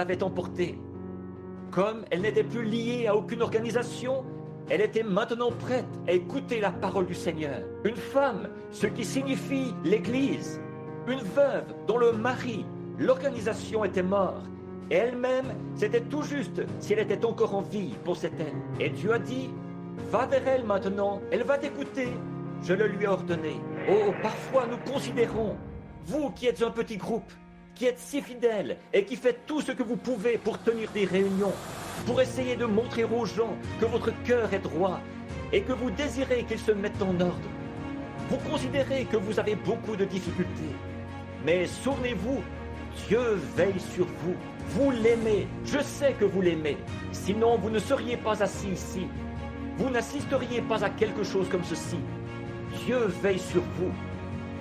l'avait emportée. Comme elle n'était plus liée à aucune organisation, elle était maintenant prête à écouter la parole du Seigneur. Une femme, ce qui signifie l'Église. Une veuve dont le mari, l'organisation était mort. Et elle-même, c'était tout juste si elle était encore en vie pour cette elle. Et Dieu a dit, va vers elle maintenant, elle va t'écouter. Je le lui ai ordonné. Oh, parfois nous considérons, vous qui êtes un petit groupe, qui êtes si fidèles et qui faites tout ce que vous pouvez pour tenir des réunions, pour essayer de montrer aux gens que votre cœur est droit et que vous désirez qu'ils se mettent en ordre. Vous considérez que vous avez beaucoup de difficultés. Mais souvenez-vous, Dieu veille sur vous. Vous l'aimez. Je sais que vous l'aimez. Sinon, vous ne seriez pas assis ici. Vous n'assisteriez pas à quelque chose comme ceci. Dieu veille sur vous.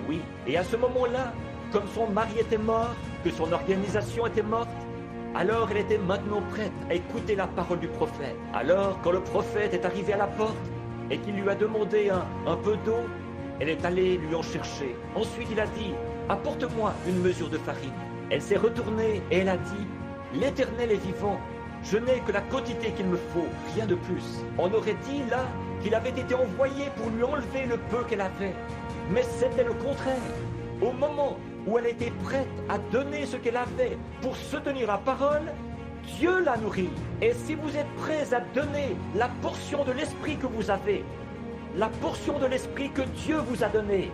Oui, et à ce moment-là, comme son mari était mort, que son organisation était morte, alors elle était maintenant prête à écouter la parole du prophète. Alors, quand le prophète est arrivé à la porte et qu'il lui a demandé un peu d'eau, elle est allée lui en chercher. Ensuite, il a dit, apporte-moi une mesure de farine. Elle s'est retournée et elle a dit, l'Éternel est vivant, je n'ai que la quantité qu'il me faut, rien de plus. On aurait dit là qu'il avait été envoyé pour lui enlever le peu qu'elle avait. Mais c'était le contraire. Au moment où elle était prête à donner ce qu'elle avait pour soutenir la parole, Dieu la nourrit. Et si vous êtes prêts à donner la portion de l'esprit que vous avez, la portion de l'esprit que Dieu vous a donnée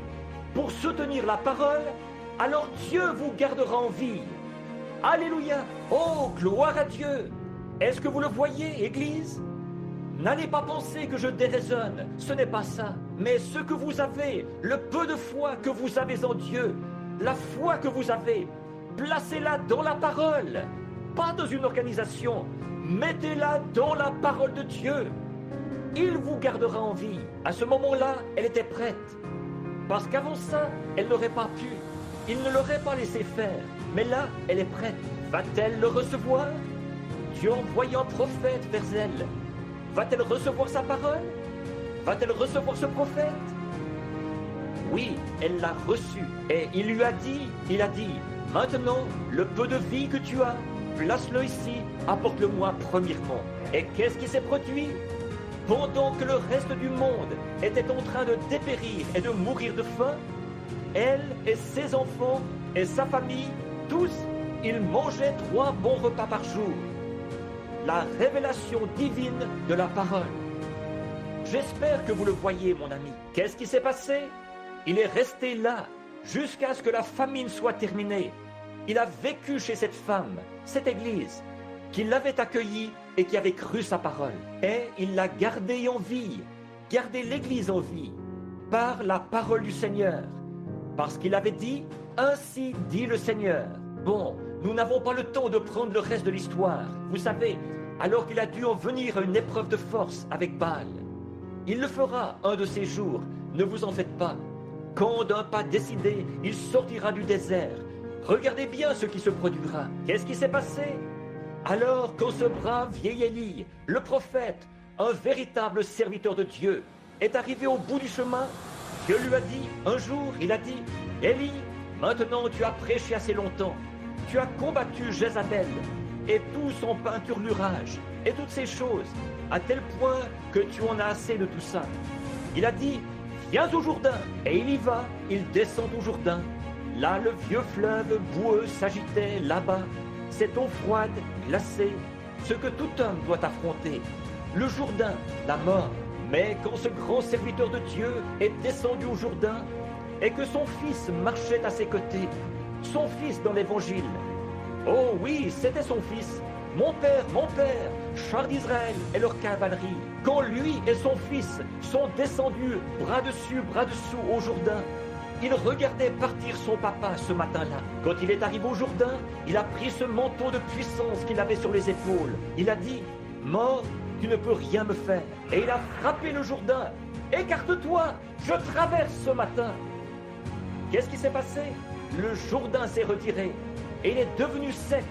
pour soutenir la parole, alors Dieu vous gardera en vie. Alléluia! Oh, gloire à Dieu! Est-ce que vous le voyez, Église? N'allez pas penser que je déraisonne, ce n'est pas ça. Mais ce que vous avez, le peu de foi que vous avez en Dieu, la foi que vous avez, placez-la dans la parole, pas dans une organisation. Mettez-la dans la parole de Dieu. Il vous gardera en vie. À ce moment-là, elle était prête. Parce qu'avant ça, elle n'aurait pas pu. Il ne l'aurait pas laissé faire. Mais là, elle est prête. Va-t-elle le recevoir? Dieu envoie un prophète vers elle. Va-t-elle recevoir sa parole? Va-t-elle recevoir ce prophète? Oui, elle l'a reçu. Et il a dit, maintenant, le peu de vie que tu as, place-le ici, apporte-le-moi premièrement. Et qu'est-ce qui s'est produit? Pendant que le reste du monde était en train de dépérir et de mourir de faim, elle et ses enfants et sa famille, tous, ils mangeaient 3 bons repas par jour. La révélation divine de la parole. J'espère que vous le voyez, mon ami. Qu'est-ce qui s'est passé? Il est resté là jusqu'à ce que la famine soit terminée. Il a vécu chez cette femme, cette église, qui l'avait accueilli et qui avait cru sa parole. Et il l'a gardée en vie, gardé l'église en vie, par la parole du Seigneur. Parce qu'il avait dit, ainsi dit le Seigneur. Bon, nous n'avons pas le temps de prendre le reste de l'histoire. Vous savez, alors qu'il a dû en venir à une épreuve de force avec Baal. Il le fera un de ces jours, ne vous en faites pas. Quand d'un pas décidé, il sortira du désert. Regardez bien ce qui se produira. Qu'est-ce qui s'est passé? Alors, quand ce brave vieil Élie, le prophète, un véritable serviteur de Dieu, est arrivé au bout du chemin, Dieu lui a dit, un jour, il a dit, Élie, maintenant tu as prêché assez longtemps. Tu as combattu Jézabel et tout son peinturlurage et toutes ces choses, à tel point que tu en as assez de tout ça. Il a dit, viens au Jourdain. Et il y va, il descend au Jourdain. Là, le vieux fleuve boueux s'agitait là-bas. Cette eau froide, glacée, ce que tout homme doit affronter. Le Jourdain, la mort. Mais quand ce grand serviteur de Dieu est descendu au Jourdain et que son fils marchait à ses côtés, son fils dans l'évangile. Oh oui, c'était son fils. Mon père, chars d'Israël et leur cavalerie. Quand lui et son fils sont descendus bras dessus, bras dessous au Jourdain, il regardait partir son papa ce matin-là. Quand il est arrivé au Jourdain, il a pris ce manteau de puissance qu'il avait sur les épaules. Il a dit, mort, tu ne peux rien me faire. Et il a frappé le Jourdain. Écarte-toi, je traverse ce matin. Qu'est-ce qui s'est passé? Le Jourdain s'est retiré et il est devenu sec.